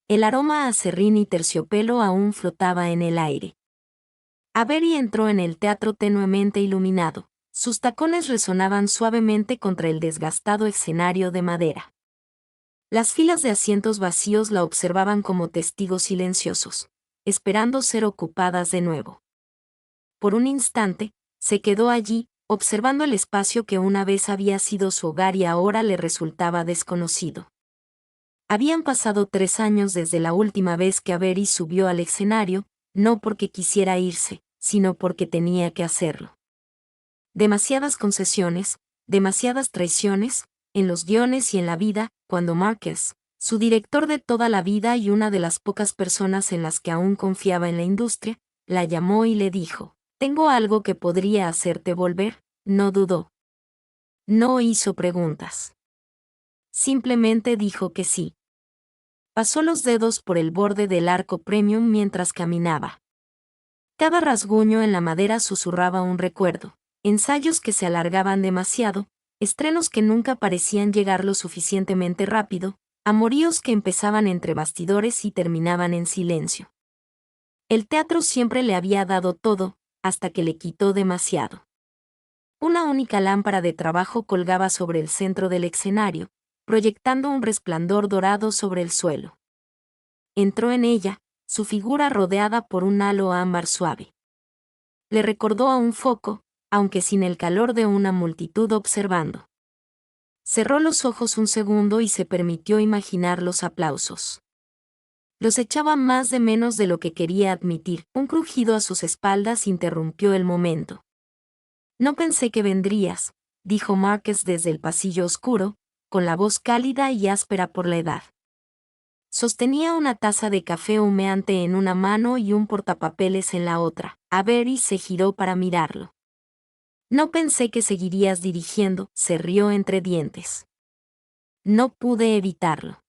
El aroma a serrín y terciopelo aún flotaba en el aire. Avery entró en el teatro tenuemente iluminado. Sus tacones resonaban suavemente contra el desgastado escenario de madera. Las filas de asientos vacíos la observaban como testigos silenciosos, esperando ser ocupadas de nuevo. Por un instante, se quedó allí, observando el espacio que una vez había sido su hogar y ahora le resultaba desconocido. Habían pasado 3 años desde la última vez que Avery subió al escenario, no porque quisiera irse, sino porque tenía que hacerlo. Demasiadas concesiones, demasiadas traiciones, en los guiones y en la vida, cuando Marcus, su director de toda la vida y una de las pocas personas en las que aún confiaba en la industria, la llamó y le dijo: «Tengo algo que podría hacerte volver», no dudó. No hizo preguntas. Simplemente dijo que sí. Pasó los dedos por el borde del arco premium mientras caminaba. Cada rasguño en la madera susurraba un recuerdo, ensayos que se alargaban demasiado, estrenos que nunca parecían llegar lo suficientemente rápido, amoríos que empezaban entre bastidores y terminaban en silencio. El teatro siempre le había dado todo, hasta que le quitó demasiado. Una única lámpara de trabajo colgaba sobre el centro del escenario, proyectando un resplandor dorado sobre el suelo. Entró en ella, su figura rodeada por un halo ámbar suave. Le recordó a un foco, aunque sin el calor de una multitud observando. Cerró los ojos un segundo y se permitió imaginar los aplausos. Los echaba más de menos de lo que quería admitir. Un crujido a sus espaldas interrumpió el momento. «No pensé que vendrías», dijo Marcus desde el pasillo oscuro, con la voz cálida y áspera por la edad. Sostenía una taza de café humeante en una mano y un portapapeles en la otra. Avery se giró para mirarlo. «No pensé que seguirías dirigiendo», se rió entre dientes. «No pude evitarlo».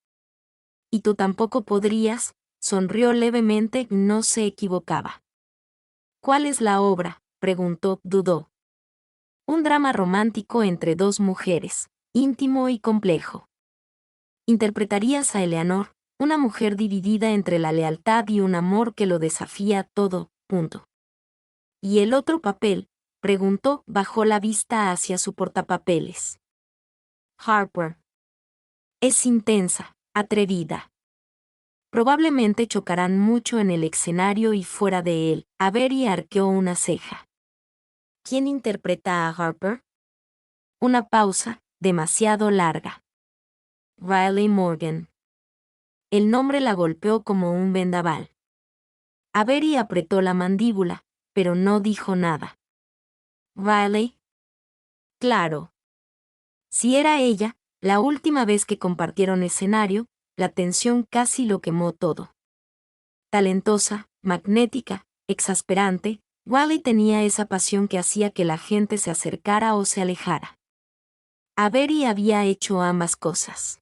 «Y tú tampoco podrías», sonrió levemente, no se equivocaba. «¿Cuál es la obra?», preguntó, dudó. «Un drama romántico entre 2 mujeres, íntimo y complejo». «Interpretarías a Eleanor, una mujer dividida entre la lealtad y un amor que lo desafía todo, punto». «¿Y el otro papel?», preguntó, bajó la vista hacia su portapapeles. «Harper. Es intensa, atrevida. Probablemente chocarán mucho en el escenario y fuera de él». Avery arqueó una ceja. «¿Quién interpreta a Harper?». Una pausa, demasiado larga. «Riley Morgan». El nombre la golpeó como un vendaval. Avery apretó la mandíbula, pero no dijo nada. «¿Riley?». «Claro». Si era ella, la última vez que compartieron escenario, la tensión casi lo quemó todo. Talentosa, magnética, exasperante, Riley tenía esa pasión que hacía que la gente se acercara o se alejara. Avery había hecho ambas cosas.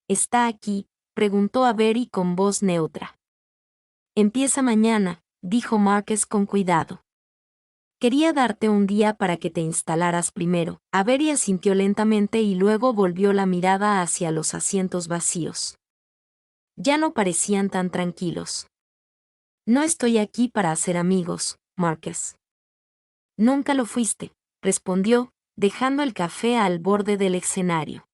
«¿Está aquí?», preguntó Avery con voz neutra. «Empieza mañana», dijo Marcus con cuidado. «Quería darte un día para que te instalaras primero». Avery asintió lentamente y luego volvió la mirada hacia los asientos vacíos. Ya no parecían tan tranquilos. «No estoy aquí para hacer amigos, Marcus». «Nunca lo fuiste», respondió, dejando el café al borde del escenario.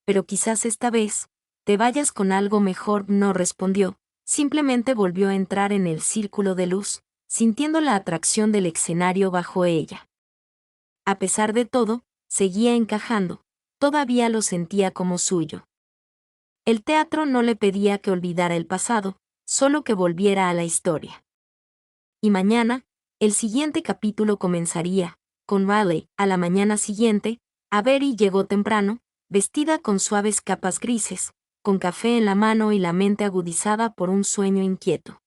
«Pero quizás esta vez te vayas con algo mejor», no respondió, simplemente volvió a entrar en el círculo de luz, sintiendo la atracción del escenario bajo ella. A pesar de todo, seguía encajando, todavía lo sentía como suyo. El teatro no le pedía que olvidara el pasado, solo que volviera a la historia. Y mañana, el siguiente capítulo comenzaría, con Riley. A la mañana siguiente, Avery llegó temprano, vestida con suaves capas grises, con café en la mano y la mente agudizada por un sueño inquieto.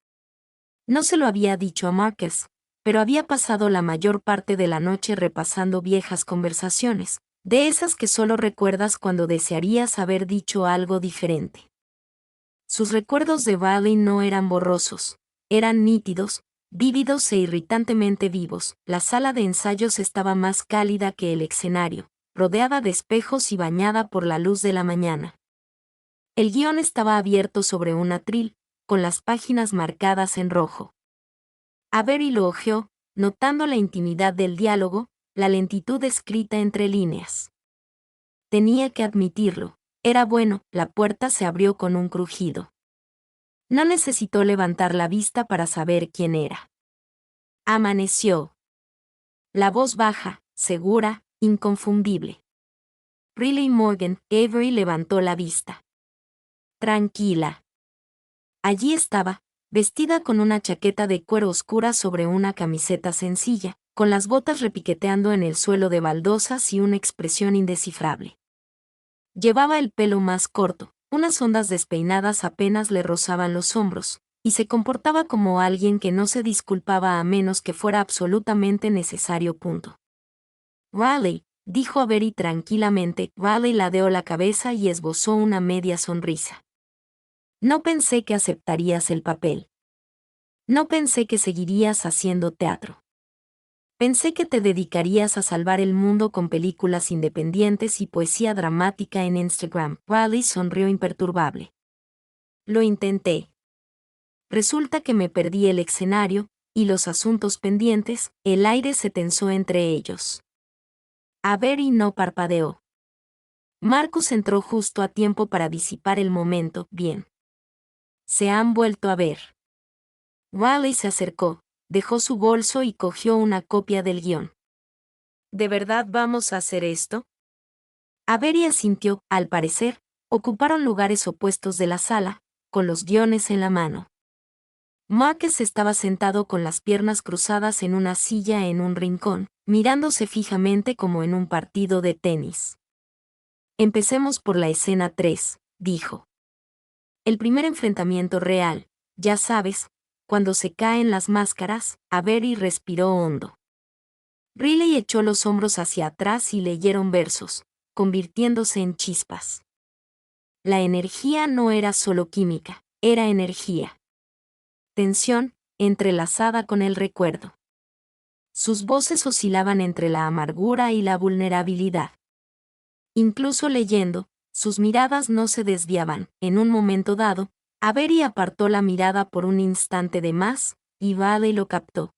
No se lo había dicho a Marcus, pero había pasado la mayor parte de la noche repasando viejas conversaciones, de esas que solo recuerdas cuando desearías haber dicho algo diferente. Sus recuerdos de Riley no eran borrosos, eran nítidos, vívidos e irritantemente vivos. La sala de ensayos estaba más cálida que el escenario, rodeada de espejos y bañada por la luz de la mañana. El guión estaba abierto sobre un atril, con las páginas marcadas en rojo. Avery lo hojeó, notando la intimidad del diálogo, la lentitud escrita entre líneas. Tenía que admitirlo, era bueno, la puerta se abrió con un crujido. No necesitó levantar la vista para saber quién era. Amaneció. La voz baja, segura, inconfundible. Riley Morgan. Avery levantó la vista. Tranquila. Allí estaba, vestida con una chaqueta de cuero oscura sobre una camiseta sencilla, con las botas repiqueteando en el suelo de baldosas y una expresión indescifrable. Llevaba el pelo más corto, unas ondas despeinadas apenas le rozaban los hombros, y se comportaba como alguien que no se disculpaba a menos que fuera absolutamente necesario. Riley, dijo Avery tranquilamente. Riley ladeó la cabeza y esbozó una media sonrisa. No pensé que aceptarías el papel. No pensé que seguirías haciendo teatro. Pensé que te dedicarías a salvar el mundo con películas independientes y poesía dramática en Instagram. Riley sonrió imperturbable. Lo intenté. Resulta que me perdí el escenario, y los asuntos pendientes. El aire se tensó entre ellos. Avery no parpadeó. Marcus entró justo a tiempo para disipar el momento. Bien. Se han vuelto a ver. Riley se acercó, dejó su bolso y cogió una copia del guión. ¿De verdad vamos a hacer esto? Avery asintió. Al parecer, ocuparon lugares opuestos de la sala, con los guiones en la mano. Marcus estaba sentado con las piernas cruzadas en una silla en un rincón, mirándose fijamente como en un partido de tenis. Empecemos por la escena 3, dijo. El primer enfrentamiento real, ya sabes, cuando se caen las máscaras. Avery respiró hondo. Riley echó los hombros hacia atrás y leyeron versos, convirtiéndose en chispas. La energía no era solo química, era energía. Tensión, entrelazada con el recuerdo. Sus voces oscilaban entre la amargura y la vulnerabilidad. Incluso leyendo, sus miradas no se desviaban. En un momento dado, Avery apartó la mirada por un instante de más, y Riley lo captó.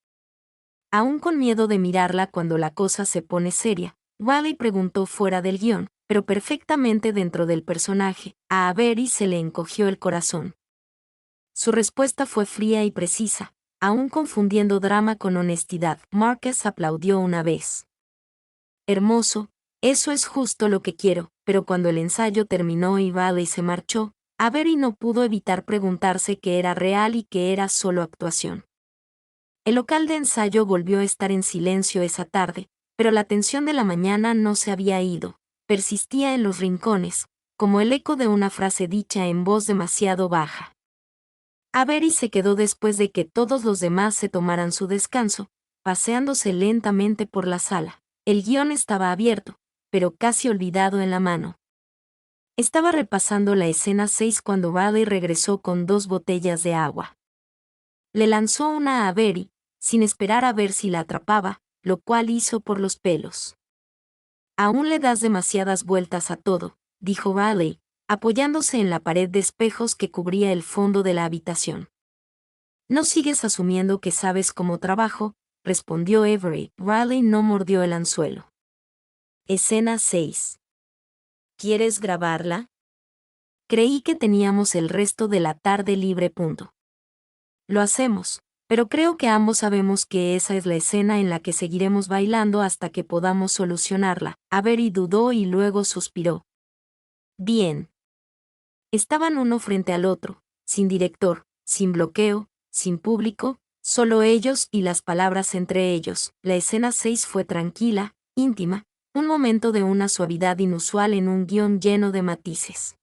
Aún con miedo de mirarla cuando la cosa se pone seria, Riley preguntó fuera del guión, pero perfectamente dentro del personaje. A Avery se le encogió el corazón. Su respuesta fue fría y precisa, aún confundiendo drama con honestidad. Marcus aplaudió una vez. Hermoso, eso es justo lo que quiero, pero cuando el ensayo terminó y Riley se marchó, Avery no pudo evitar preguntarse qué era real y qué era solo actuación. El local de ensayo volvió a estar en silencio esa tarde, pero la tensión de la mañana no se había ido, persistía en los rincones, como el eco de una frase dicha en voz demasiado baja. Avery se quedó después de que todos los demás se tomaran su descanso, paseándose lentamente por la sala. El guión estaba abierto, pero casi olvidado en la mano. Estaba repasando la escena 6 cuando Riley regresó con 2 botellas de agua. Le lanzó una a Avery, sin esperar a ver si la atrapaba, lo cual hizo por los pelos. Aún le das demasiadas vueltas a todo, dijo Riley, apoyándose en la pared de espejos que cubría el fondo de la habitación. No sigues asumiendo que sabes cómo trabajo, respondió Avery. Riley no mordió el anzuelo. Escena 6. ¿Quieres grabarla? Creí que teníamos el resto de la tarde libre. Lo hacemos, pero creo que ambos sabemos que esa es la escena en la que seguiremos bailando hasta que podamos solucionarla. Avery dudó y luego suspiró. Bien. Estaban uno frente al otro, sin director, sin bloqueo, sin público, solo ellos y las palabras entre ellos. La escena 6 fue tranquila, íntima, un momento de una suavidad inusual en un guión lleno de matices.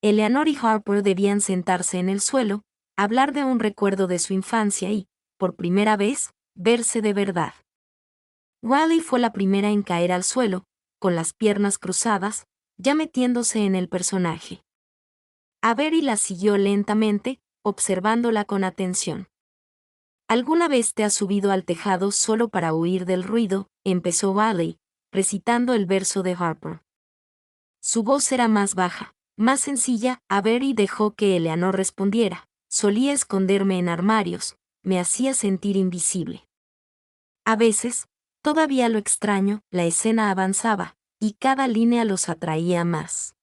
Eleanor y Harper debían sentarse en el suelo, hablar de un recuerdo de su infancia y, por primera vez, verse de verdad. Riley fue la primera en caer al suelo, con las piernas cruzadas, ya metiéndose en el personaje. Avery la siguió lentamente, observándola con atención. ¿Alguna vez te has subido al tejado solo para huir del ruido?, empezó Riley, recitando el verso de Harper. Su voz era más baja, Más sencilla, Avery dejó que Eleanor respondiera. Solía esconderme en armarios, me hacía sentir invisible. A veces, todavía lo extraño, la escena avanzaba, y cada línea los atraía más.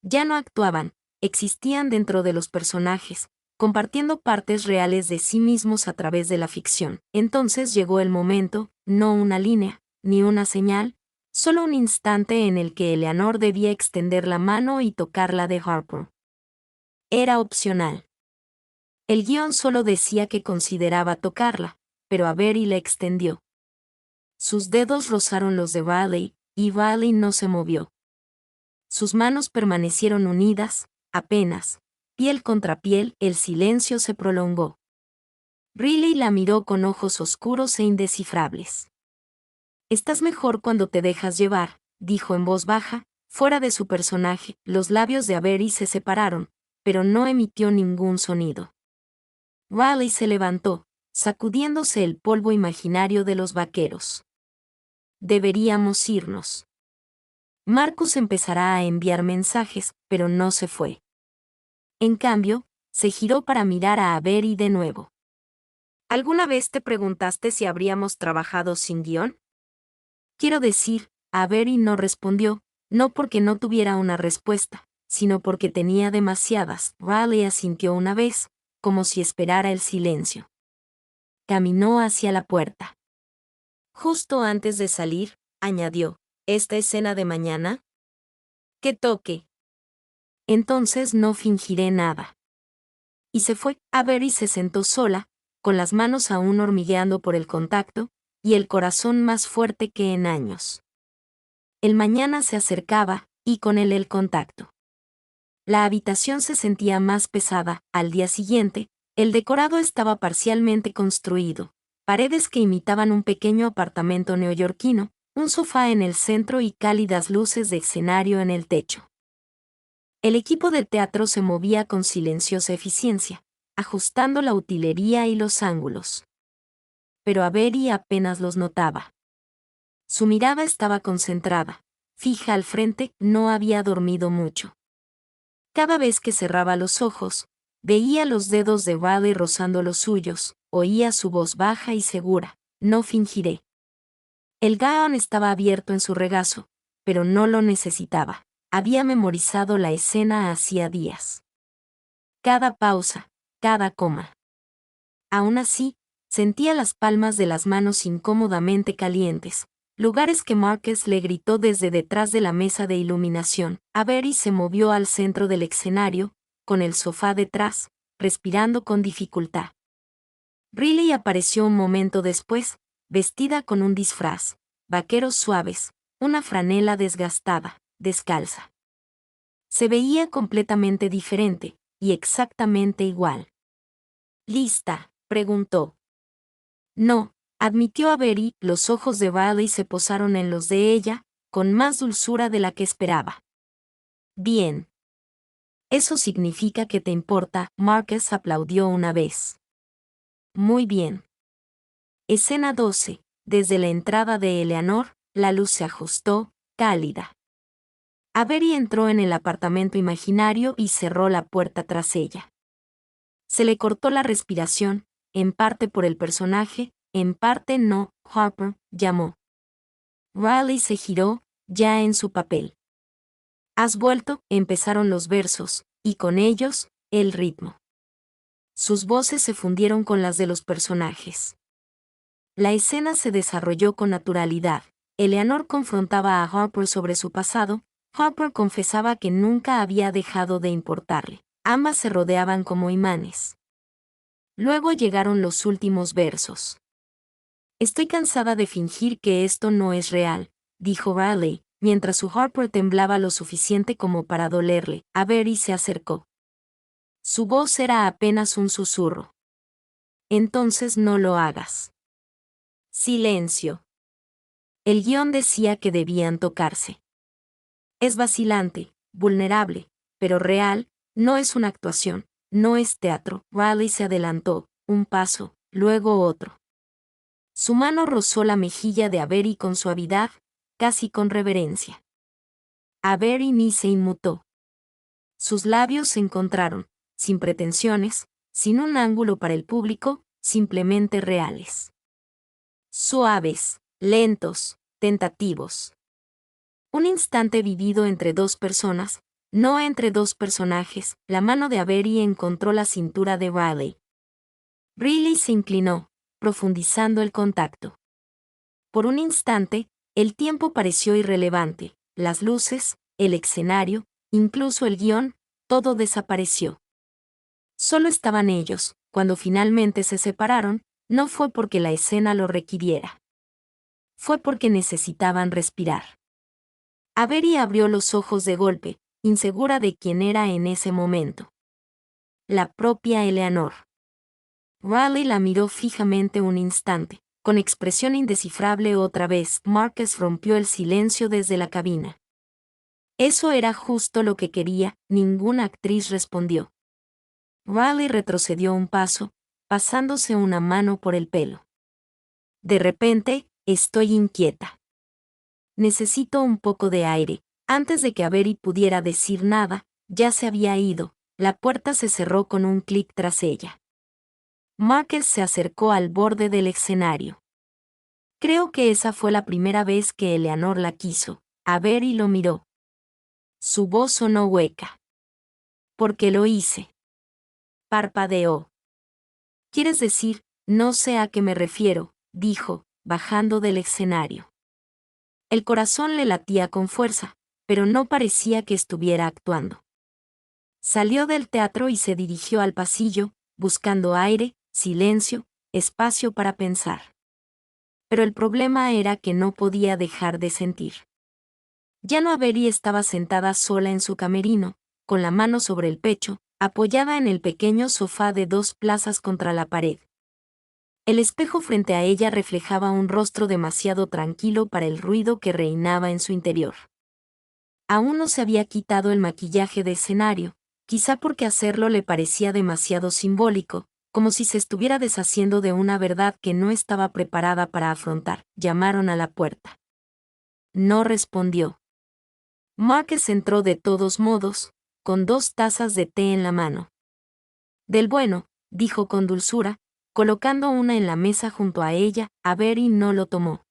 Ya no actuaban, existían dentro de los personajes, compartiendo partes reales de sí mismos a través de la ficción. Entonces llegó el momento, no una línea, ni una señal, solo un instante en el que Eleanor debía extender la mano y tocarla de Harper. Era opcional. El guión solo decía que consideraba tocarla, pero Avery la extendió. Sus dedos rozaron los de Riley, y Riley no se movió. Sus manos permanecieron unidas, apenas, piel contra piel, el silencio se prolongó. Riley la miró con ojos oscuros e indescifrables. «Estás mejor cuando te dejas llevar», dijo en voz baja, fuera de su personaje. Los labios de Avery se separaron, pero no emitió ningún sonido. Riley se levantó, sacudiéndose el polvo imaginario de los vaqueros. «Deberíamos irnos. Marcus empezará a enviar mensajes», pero no se fue. En cambio, se giró para mirar a Avery de nuevo. «¿Alguna vez te preguntaste si habríamos trabajado sin guión?» Quiero decir, Avery no respondió, no porque no tuviera una respuesta, sino porque tenía demasiadas. Riley asintió una vez, como si esperara el silencio. Caminó hacia la puerta. Justo antes de salir, añadió, «¿Esta escena de mañana? ¡Que toque!». Entonces no fingiré nada. Y se fue. Avery se sentó sola, con las manos aún hormigueando por el contacto, y el corazón más fuerte que en años. El mañana se acercaba, y con él el contacto. La habitación se sentía más pesada. Al día siguiente, el decorado estaba parcialmente construido, paredes que imitaban un pequeño apartamento neoyorquino, un sofá en el centro y cálidas luces de escenario en el techo. El equipo de teatro se movía con silenciosa eficiencia, ajustando la utilería y los ángulos. Pero Avery apenas los notaba. Su mirada estaba concentrada, fija al frente, no había dormido mucho. Cada vez que cerraba los ojos, veía los dedos de Riley rozando los suyos, oía su voz baja y segura, «No fingiré». El gaón estaba abierto en su regazo, pero no lo necesitaba. Había memorizado la escena hacía días. Cada pausa, cada coma. Aún así, sentía las palmas de las manos incómodamente calientes, lugares que Marcus le gritó desde detrás de la mesa de iluminación. Avery se movió al centro del escenario, con el sofá detrás, respirando con dificultad. Riley apareció un momento después, vestida con un disfraz, vaqueros suaves, una franela desgastada, descalza. Se veía completamente diferente, y exactamente igual. «¿Lista?», preguntó. «No», admitió Avery. Los ojos de Riley se posaron en los de ella, con más dulzura de la que esperaba. «Bien. Eso significa que te importa», Marcus aplaudió una vez. «Muy bien». Escena 12. Desde la entrada de Eleanor, la luz se ajustó, cálida. Avery entró en el apartamento imaginario y cerró la puerta tras ella. Se le cortó la respiración, en parte por el personaje, en parte no. «Harper», llamó. Riley se giró, ya en su papel. «¿Has vuelto?», empezaron los versos, y con ellos, el ritmo. Sus voces se fundieron con las de los personajes. La escena se desarrolló con naturalidad. Eleanor confrontaba a Harper sobre su pasado. Harper confesaba que nunca había dejado de importarle. Ambas se rodeaban como imanes. Luego llegaron los últimos versos. «Estoy cansada de fingir que esto no es real», dijo Riley, mientras su Harper temblaba lo suficiente como para dolerle. Avery se acercó. Su voz era apenas un susurro. «Entonces no lo hagas». Silencio. El guión decía que debían tocarse. Es vacilante, vulnerable, pero real, no es una actuación, no es teatro. Riley se adelantó, un paso, luego otro. Su mano rozó la mejilla de Avery con suavidad, casi con reverencia. Avery ni se inmutó. Sus labios se encontraron, sin pretensiones, sin un ángulo para el público, simplemente reales. Suaves, lentos, tentativos. Un instante vivido entre dos personas, no entre dos personajes. La mano de Avery encontró la cintura de Riley. Riley se inclinó, profundizando el contacto. Por un instante, el tiempo pareció irrelevante, las luces, el escenario, incluso el guión, todo desapareció. Solo estaban ellos. Cuando finalmente se separaron, no fue porque la escena lo requiriera. Fue porque necesitaban respirar. Avery abrió los ojos de golpe, insegura de quién era en ese momento. La propia Eleanor. Riley la miró fijamente un instante, con expresión indescifrable otra vez. Marcus rompió el silencio desde la cabina. Eso era justo lo que quería, ninguna actriz respondió. Riley retrocedió un paso, pasándose una mano por el pelo. De repente, estoy inquieta. Necesito un poco de aire. Antes de que Avery pudiera decir nada, ya se había ido. La puerta se cerró con un clic tras ella. Marcus se acercó al borde del escenario. Creo que esa fue la primera vez que Eleanor la quiso. Avery lo miró. Su voz sonó hueca. Porque lo hice. Parpadeó. ¿Quieres decir? No sé a qué me refiero, dijo, bajando del escenario. El corazón le latía con fuerza, pero no parecía que estuviera actuando. Salió del teatro y se dirigió al pasillo, buscando aire, silencio, espacio para pensar. Pero el problema era que no podía dejar de sentir. Ya no Avery estaba sentada sola en su camerino, con la mano sobre el pecho, apoyada en el pequeño sofá de 2 plazas contra la pared. El espejo frente a ella reflejaba un rostro demasiado tranquilo para el ruido que reinaba en su interior. Aún no se había quitado el maquillaje de escenario, quizá porque hacerlo le parecía demasiado simbólico, como si se estuviera deshaciendo de una verdad que no estaba preparada para afrontar. Llamaron a la puerta. No respondió. Marcus entró de todos modos, con 2 tazas de té en la mano. Del bueno, dijo con dulzura, colocando una en la mesa junto a ella. Avery no lo tomó.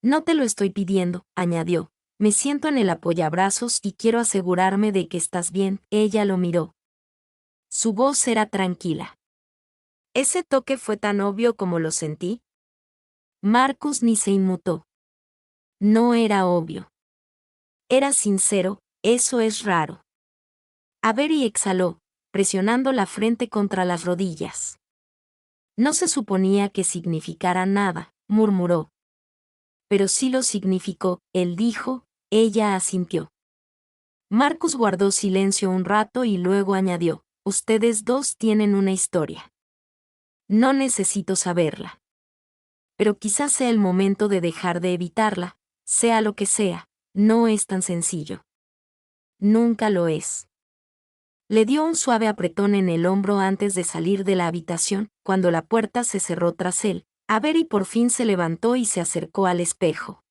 No te lo estoy pidiendo, añadió. Me siento en el apoyabrazos y quiero asegurarme de que estás bien. Ella lo miró. Su voz era tranquila. ¿Ese toque fue tan obvio como lo sentí? Marcus ni se inmutó. No era obvio. Era sincero, eso es raro. Avery exhaló, presionando la frente contra las rodillas. No se suponía que significara nada, murmuró. Pero sí lo significó, él dijo, ella asintió. Marcus guardó silencio un rato y luego añadió, ustedes dos tienen una historia. No necesito saberla. Pero quizás sea el momento de dejar de evitarla, sea lo que sea, no es tan sencillo. Nunca lo es. Le dio un suave apretón en el hombro antes de salir de la habitación. Cuando la puerta se cerró tras él, Avery por fin se levantó y se acercó al espejo.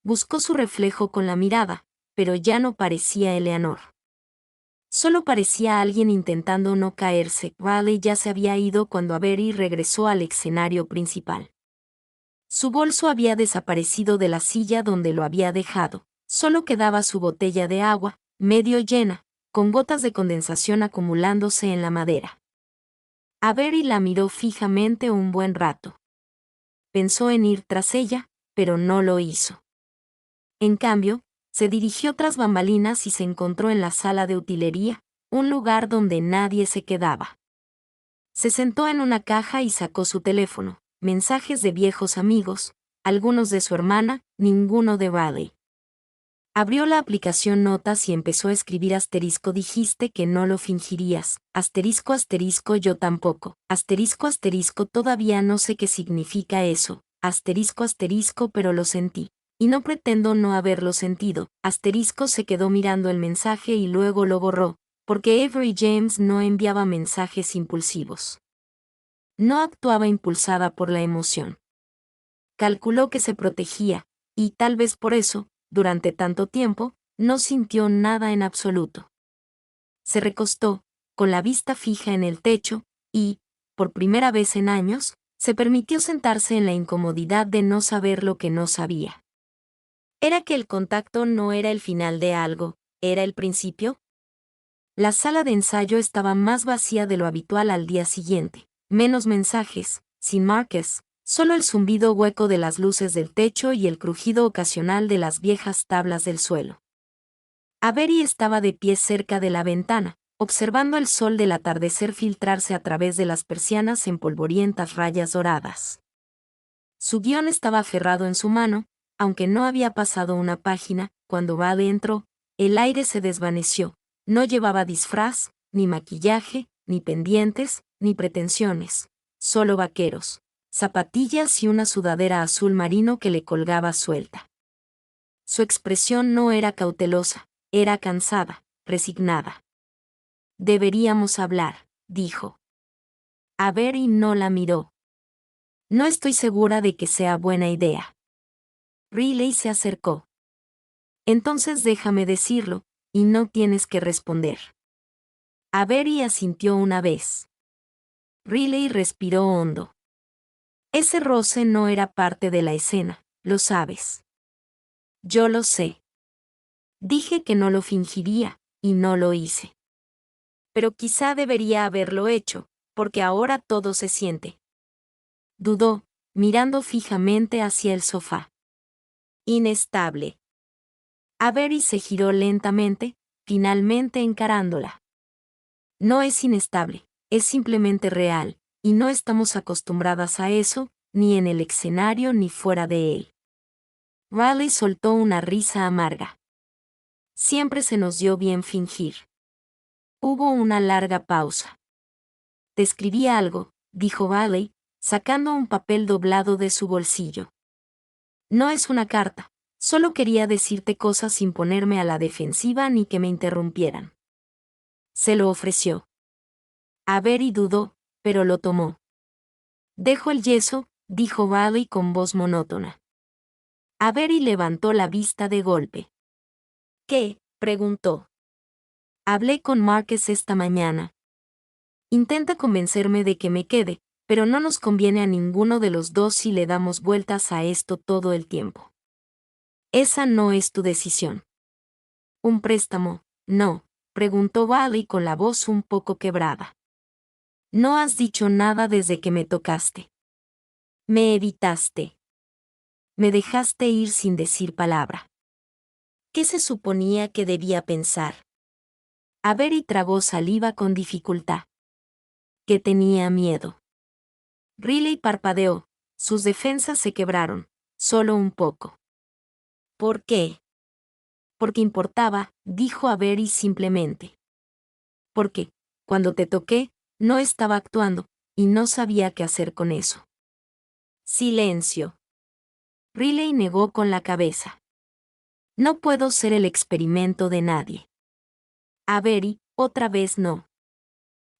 Buscó su reflejo con la mirada, pero ya no parecía Eleanor. Solo parecía alguien intentando no caerse. Riley ya se había ido cuando Avery regresó al escenario principal. Su bolso había desaparecido de la silla donde lo había dejado. Solo quedaba su botella de agua, medio llena, con gotas de condensación acumulándose en la madera. Avery la miró fijamente un buen rato. Pensó en ir tras ella, pero no lo hizo. En cambio, se dirigió tras bambalinas y se encontró en la sala de utilería, un lugar donde nadie se quedaba. Se sentó en una caja y sacó su teléfono, mensajes de viejos amigos, algunos de su hermana, ninguno de Riley. Abrió la aplicación Notas y empezó a escribir asterisco dijiste que no lo fingirías, asterisco asterisco yo tampoco, asterisco asterisco todavía no sé qué significa eso, asterisco asterisco pero lo sentí. Y no pretendo no haberlo sentido. Asterisco se quedó mirando el mensaje y luego lo borró, porque Avery James no enviaba mensajes impulsivos. No actuaba impulsada por la emoción. Calculó que se protegía, y tal vez por eso, durante tanto tiempo, no sintió nada en absoluto. Se recostó, con la vista fija en el techo, y, por primera vez en años, se permitió sentarse en la incomodidad de no saber lo que no sabía. ¿Era que el contacto no era el final de algo, era el principio? La sala de ensayo estaba más vacía de lo habitual al día siguiente, menos mensajes, sin Marcus, solo el zumbido hueco de las luces del techo y el crujido ocasional de las viejas tablas del suelo. Avery estaba de pie cerca de la ventana, observando el sol del atardecer filtrarse a través de las persianas en polvorientas rayas doradas. Su guión estaba aferrado en su mano, aunque no había pasado una página. Cuando Vale entró, el aire se desvaneció. No llevaba disfraz, ni maquillaje, ni pendientes, ni pretensiones. Solo vaqueros, zapatillas y una sudadera azul marino que le colgaba suelta. Su expresión no era cautelosa, era cansada, resignada. «Deberíamos hablar», dijo. Avery no la miró. «No estoy segura de que sea buena idea». Riley se acercó. «Entonces déjame decirlo, y no tienes que responder». Avery asintió una vez. Riley respiró hondo. «Ese roce no era parte de la escena, lo sabes». «Yo lo sé. Dije que no lo fingiría, y no lo hice. Pero quizá debería haberlo hecho, porque ahora todo se siente». Dudó, mirando fijamente hacia el sofá. «Inestable». Avery se giró lentamente, finalmente encarándola. «No es inestable, es simplemente real, y no estamos acostumbradas a eso, ni en el escenario ni fuera de él». Riley soltó una risa amarga. «Siempre se nos dio bien fingir». Hubo una larga pausa. «Te escribí algo», dijo Riley, sacando un papel doblado de su bolsillo. «No es una carta, solo quería decirte cosas sin ponerme a la defensiva ni que me interrumpieran». Se lo ofreció. Avery dudó, pero lo tomó. «Dejo el yeso», dijo Riley con voz monótona. Avery levantó la vista de golpe. «¿Qué?», preguntó. «Hablé con Marcus esta mañana. Intenta convencerme de que me quede, pero no nos conviene a ninguno de los dos si le damos vueltas a esto todo el tiempo. Esa no es tu decisión». «¿Un préstamo, no?», preguntó Riley con la voz un poco quebrada. «No has dicho nada desde que me tocaste. Me evitaste. Me dejaste ir sin decir palabra». ¿Qué se suponía que debía pensar? Avery tragó saliva con dificultad. Que tenía miedo. Riley parpadeó, sus defensas se quebraron, solo un poco. ¿Por qué? Porque importaba, dijo Avery simplemente. Porque, cuando te toqué, no estaba actuando, y no sabía qué hacer con eso. Silencio. Riley negó con la cabeza. No puedo ser el experimento de nadie. Avery, otra vez no.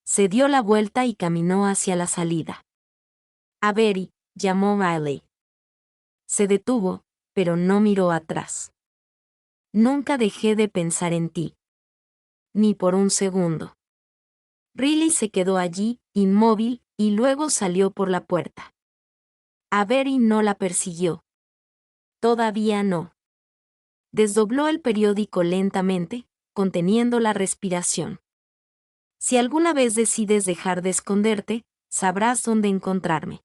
Se dio la vuelta y caminó hacia la salida. Avery, llamó Riley. Se detuvo, pero no miró atrás. Nunca dejé de pensar en ti. Ni por un segundo. Riley se quedó allí, inmóvil, y luego salió por la puerta. Avery no la persiguió. Todavía no. Desdobló el periódico lentamente, conteniendo la respiración. Si alguna vez decides dejar de esconderte, sabrás dónde encontrarme.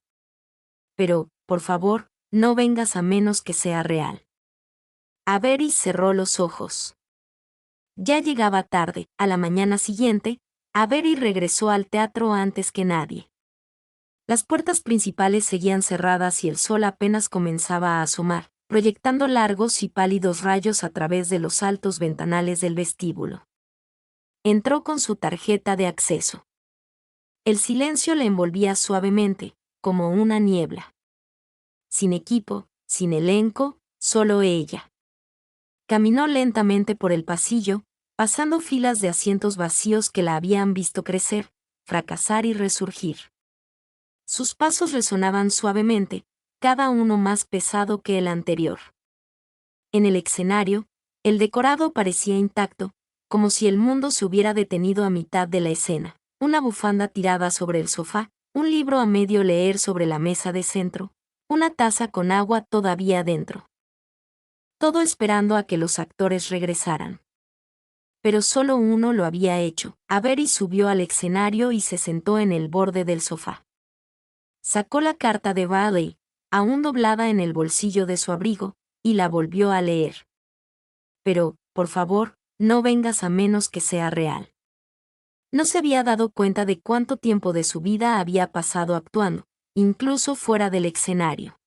Pero, por favor, no vengas a menos que sea real. Avery cerró los ojos. Ya llegaba tarde. A la mañana siguiente, Avery regresó al teatro antes que nadie. Las puertas principales seguían cerradas y el sol apenas comenzaba a asomar, proyectando largos y pálidos rayos a través de los altos ventanales del vestíbulo. Entró con su tarjeta de acceso. El silencio le envolvía suavemente, como una niebla. Sin equipo, sin elenco, solo ella. Caminó lentamente por el pasillo, pasando filas de asientos vacíos que la habían visto crecer, fracasar y resurgir. Sus pasos resonaban suavemente, cada uno más pesado que el anterior. En el escenario, el decorado parecía intacto, como si el mundo se hubiera detenido a mitad de la escena. Una bufanda tirada sobre el sofá, un libro a medio leer sobre la mesa de centro, una taza con agua todavía dentro. Todo esperando a que los actores regresaran. Pero solo uno lo había hecho. Avery subió al escenario y se sentó en el borde del sofá. Sacó la carta de Bailey, aún doblada en el bolsillo de su abrigo, y la volvió a leer. Pero, por favor, no vengas a menos que sea real. No se había dado cuenta de cuánto tiempo de su vida había pasado actuando, incluso fuera del escenario.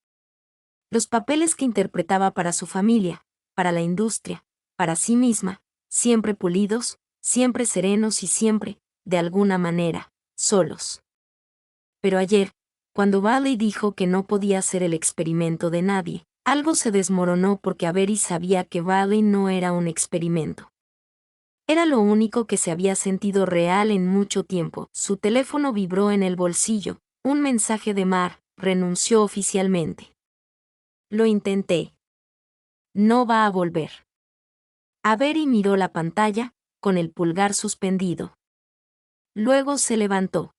Los papeles que interpretaba para su familia, para la industria, para sí misma, siempre pulidos, siempre serenos y siempre, de alguna manera, solos. Pero ayer, cuando Bailey dijo que no podía ser el experimento de nadie, algo se desmoronó porque Avery sabía que Bailey no era un experimento. Era lo único que se había sentido real en mucho tiempo. Su teléfono vibró en el bolsillo. Un mensaje de Mar, renunció oficialmente. Lo intenté. No va a volver. Avery miró la pantalla, con el pulgar suspendido. Luego se levantó.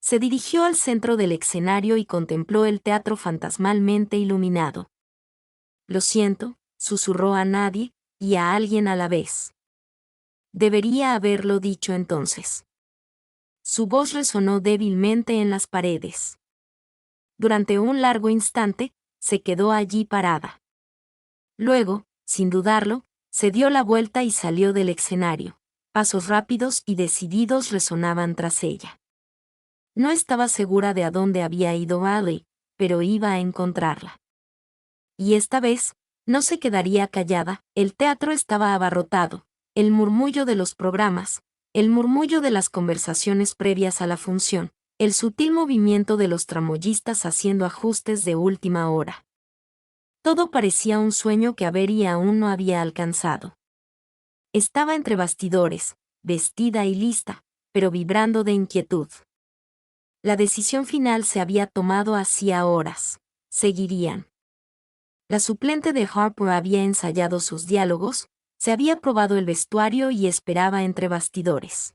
Se dirigió al centro del escenario y contempló el teatro fantasmalmente iluminado. Lo siento, susurró a nadie, y a alguien a la vez. Debería haberlo dicho entonces. Su voz resonó débilmente en las paredes. Durante un largo instante, se quedó allí parada. Luego, sin dudarlo, se dio la vuelta y salió del escenario. Pasos rápidos y decididos resonaban tras ella. No estaba segura de a dónde había ido Bailey, pero iba a encontrarla. Y esta vez, no se quedaría callada. El teatro estaba abarrotado. El murmullo de los programas, el murmullo de las conversaciones previas a la función, el sutil movimiento de los tramoyistas haciendo ajustes de última hora. Todo parecía un sueño que Avery aún no había alcanzado. Estaba entre bastidores, vestida y lista, pero vibrando de inquietud. La decisión final se había tomado hacía horas. Seguirían. La suplente de Harper había ensayado sus diálogos, se había probado el vestuario y esperaba entre bastidores.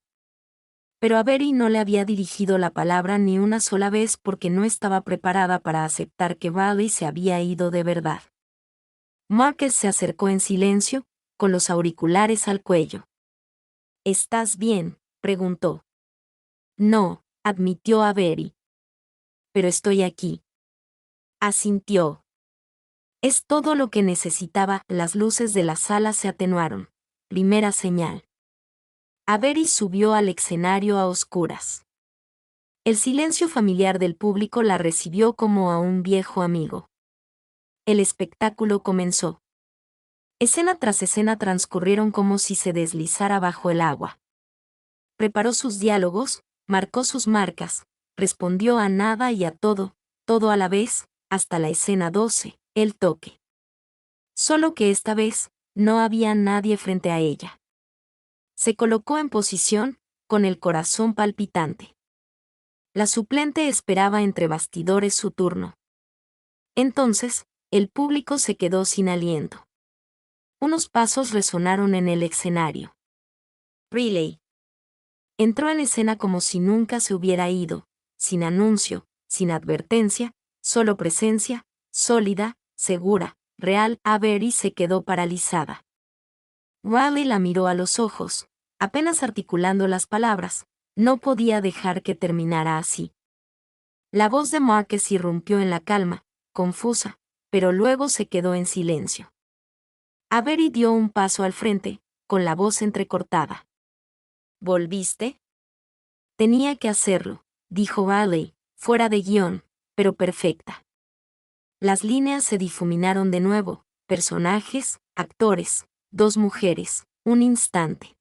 Pero Avery no le había dirigido la palabra ni una sola vez porque no estaba preparada para aceptar que Bailey se había ido de verdad. Marcus se acercó en silencio, con los auriculares al cuello. ¿Estás bien?, preguntó. No, admitió Avery. Pero estoy aquí. Asintió. Es todo lo que necesitaba. Las luces de la sala se atenuaron. Primera señal. Avery subió al escenario a oscuras. El silencio familiar del público la recibió como a un viejo amigo. El espectáculo comenzó. Escena tras escena transcurrieron como si se deslizara bajo el agua. Preparó sus diálogos, marcó sus marcas, respondió a nada y a todo, todo a la vez, hasta la escena 12, el toque. Solo que esta vez, no había nadie frente a ella. Se colocó en posición, con el corazón palpitante. La suplente esperaba entre bastidores su turno. Entonces, el público se quedó sin aliento. Unos pasos resonaron en el escenario. Riley. Entró en escena como si nunca se hubiera ido, sin anuncio, sin advertencia, solo presencia, sólida, segura, real. Avery se quedó paralizada. Riley la miró a los ojos, apenas articulando las palabras, no podía dejar que terminara así. La voz de Marcus irrumpió en la calma, confusa, pero luego se quedó en silencio. Avery dio un paso al frente, con la voz entrecortada. ¿Volviste? Tenía que hacerlo, dijo Bailey, fuera de guión, pero perfecta. Las líneas se difuminaron de nuevo, personajes, actores, dos mujeres, un instante.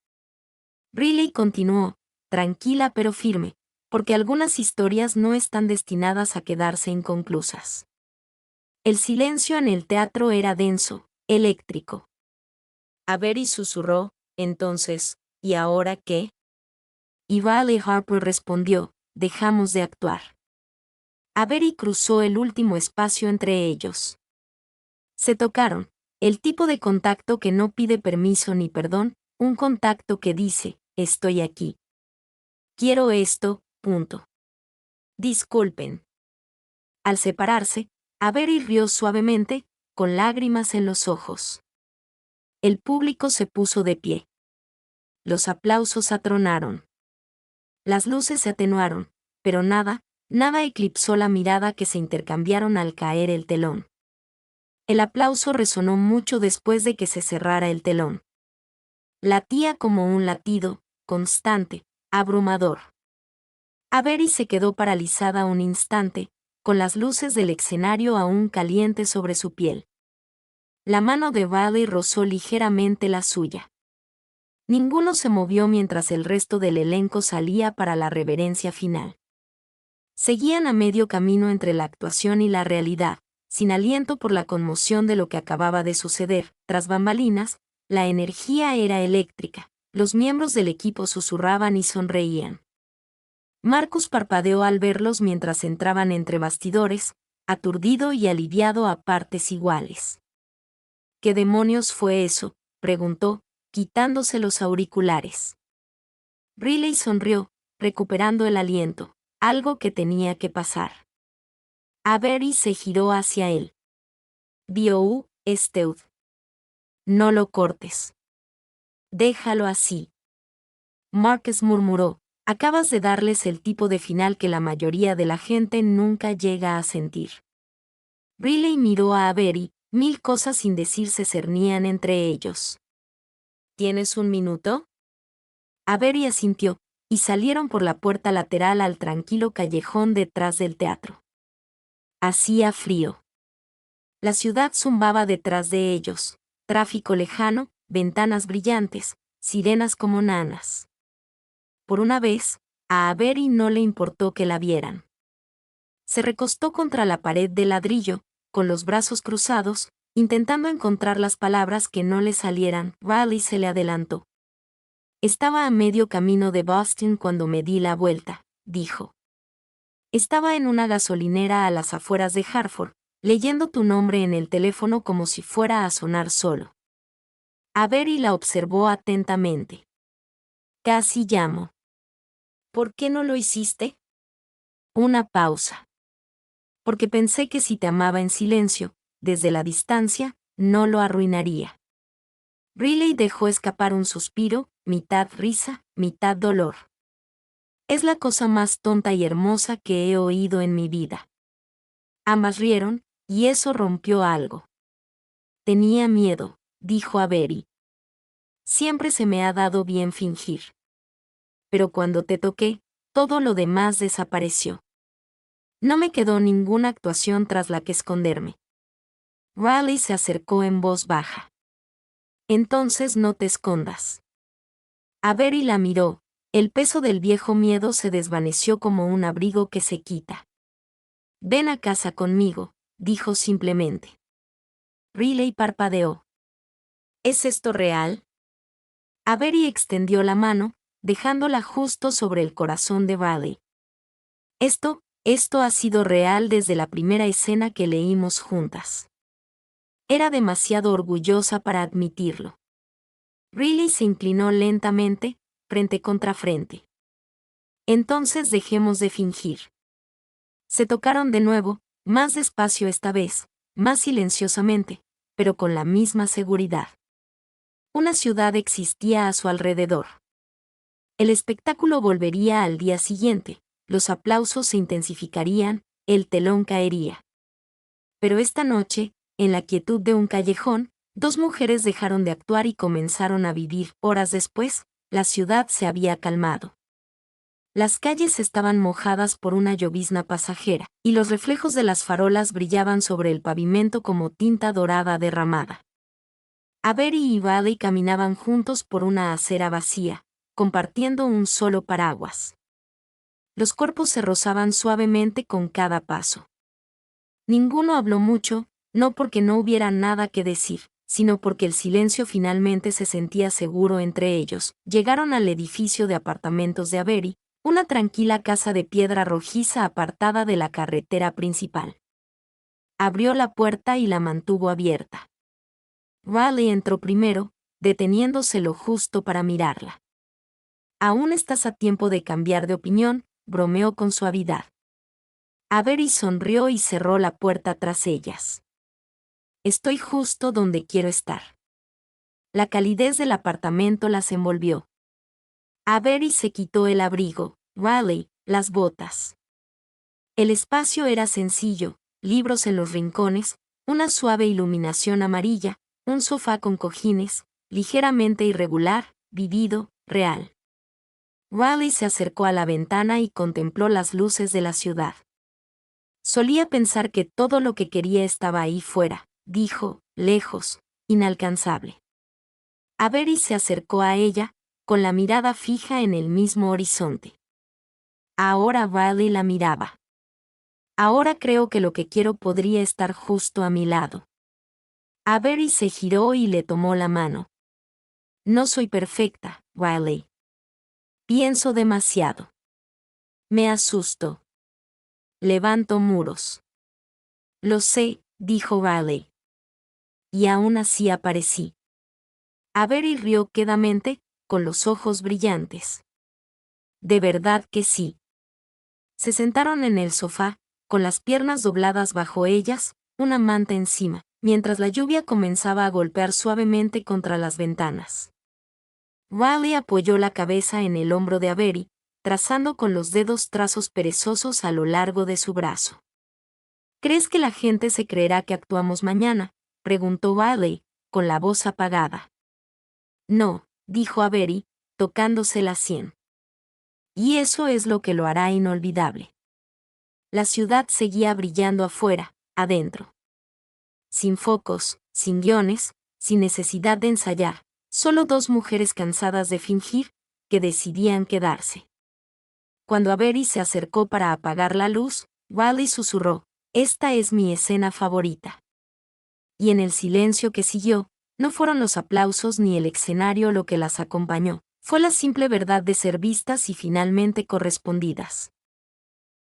Riley continuó, tranquila pero firme, porque algunas historias no están destinadas a quedarse inconclusas. El silencio en el teatro era denso, eléctrico. Avery susurró, entonces, ¿y ahora qué? Y Bailey Harper respondió, dejamos de actuar. Avery cruzó el último espacio entre ellos. Se tocaron, el tipo de contacto que no pide permiso ni perdón, Un contacto que dice, estoy aquí. Quiero esto, punto. Disculpen. Al separarse, Avery rió suavemente, con lágrimas en los ojos. El público se puso de pie. Los aplausos atronaron. Las luces se atenuaron, pero nada eclipsó la mirada que se intercambiaron al caer el telón. El aplauso resonó mucho después de que se cerrara el telón. Latía como un latido, constante, abrumador. Avery se quedó paralizada un instante, con las luces del escenario aún calientes sobre su piel. La mano de Riley rozó ligeramente la suya. Ninguno se movió mientras el resto del elenco salía para la reverencia final. Seguían a medio camino entre la actuación y la realidad, sin aliento por la conmoción de lo que acababa de suceder. Tras bambalinas, la energía era eléctrica, los miembros del equipo susurraban y sonreían. Marcus parpadeó al verlos mientras entraban entre bastidores, aturdido y aliviado a partes iguales. ¿Qué demonios fue eso?, preguntó, quitándose los auriculares. Riley sonrió, recuperando el aliento, algo que tenía que pasar. Avery se giró hacia él. Biou, Steud. No lo cortes. Déjalo así. Marcus murmuró, acabas de darles el tipo de final que la mayoría de la gente nunca llega a sentir. Riley miró a Avery, 1000 cosas sin decir se cernían entre ellos. ¿Tienes un minuto? Avery asintió, y salieron por la puerta lateral al tranquilo callejón detrás del teatro. Hacía frío. La ciudad zumbaba detrás de ellos, tráfico lejano, ventanas brillantes, sirenas como nanas. Por una vez, a Avery no le importó que la vieran. Se recostó contra la pared de ladrillo, con los brazos cruzados, intentando encontrar las palabras que no le salieran. Riley se le adelantó. Estaba a medio camino de Boston cuando me di la vuelta, dijo. Estaba en una gasolinera a las afueras de Hartford, leyendo tu nombre en el teléfono como si fuera a sonar solo. Avery la observó atentamente. Casi llamo. ¿Por qué no lo hiciste? Una pausa. Porque pensé que si te amaba en silencio, desde la distancia, no lo arruinaría. Riley dejó escapar un suspiro, mitad risa, mitad dolor. Es la cosa más tonta y hermosa que he oído en mi vida. Ambas rieron, y eso rompió algo. Tenía miedo, dijo Avery. Siempre se me ha dado bien fingir. Pero cuando te toqué, todo lo demás desapareció. No me quedó ninguna actuación tras la que esconderme. Riley se acercó en voz baja. Entonces no te escondas. Avery la miró, el peso del viejo miedo se desvaneció como un abrigo que se quita. Ven a casa conmigo, dijo simplemente. Riley parpadeó. ¿Es esto real? Avery extendió la mano, dejándola justo sobre el corazón de Riley. Esto ha sido real desde la primera escena que leímos juntas. Era demasiado orgullosa para admitirlo. Riley se inclinó lentamente, frente contra frente. Entonces dejemos de fingir. Se tocaron de nuevo, más despacio esta vez, más silenciosamente, pero con la misma seguridad. Una ciudad existía a su alrededor. El espectáculo volvería al día siguiente, los aplausos se intensificarían, el telón caería. Pero esta noche, en la quietud de un callejón, dos mujeres dejaron de actuar y comenzaron a vivir. Horas después, la ciudad se había calmado. Las calles estaban mojadas por una llovizna pasajera, y los reflejos de las farolas brillaban sobre el pavimento como tinta dorada derramada. Avery y Riley caminaban juntos por una acera vacía, compartiendo un solo paraguas. Los cuerpos se rozaban suavemente con cada paso. Ninguno habló mucho, no porque no hubiera nada que decir, sino porque el silencio finalmente se sentía seguro entre ellos. Llegaron al edificio de apartamentos de Avery, una tranquila casa de piedra rojiza apartada de la carretera principal. Abrió la puerta y la mantuvo abierta. Riley entró primero, deteniéndose lo justo para mirarla. Aún estás a tiempo de cambiar de opinión, bromeó con suavidad. Avery sonrió y cerró la puerta tras ellas. Estoy justo donde quiero estar. La calidez del apartamento las envolvió. Avery se quitó el abrigo, Riley, las botas. El espacio era sencillo, libros en los rincones, una suave iluminación amarilla, un sofá con cojines, ligeramente irregular, vivido, real. Riley se acercó a la ventana y contempló las luces de la ciudad. Solía pensar que todo lo que quería estaba ahí fuera, dijo, lejos, inalcanzable. Avery se acercó a ella, con la mirada fija en el mismo horizonte. Ahora Riley la miraba. Ahora creo que lo que quiero podría estar justo a mi lado. Avery se giró y le tomó la mano. No soy perfecta, Riley. Pienso demasiado. Me asusto. Levanto muros. Lo sé, dijo Riley. Y aún así aparecí. Avery rió quedamente, con los ojos brillantes. De verdad que sí. Se sentaron en el sofá, con las piernas dobladas bajo ellas, una manta encima, mientras la lluvia comenzaba a golpear suavemente contra las ventanas. Riley apoyó la cabeza en el hombro de Avery, trazando con los dedos trazos perezosos a lo largo de su brazo. ¿Crees que la gente se creerá que actuamos mañana?, preguntó Riley, con la voz apagada. No, dijo Avery, tocándose la sien. Y eso es lo que lo hará inolvidable. La ciudad seguía brillando afuera, adentro. Sin focos, sin guiones, sin necesidad de ensayar, solo dos mujeres cansadas de fingir, que decidían quedarse. Cuando Avery se acercó para apagar la luz, Riley susurró, «Esta es mi escena favorita». Y en el silencio que siguió, no fueron los aplausos ni el escenario lo que las acompañó, fue la simple verdad de ser vistas y finalmente correspondidas.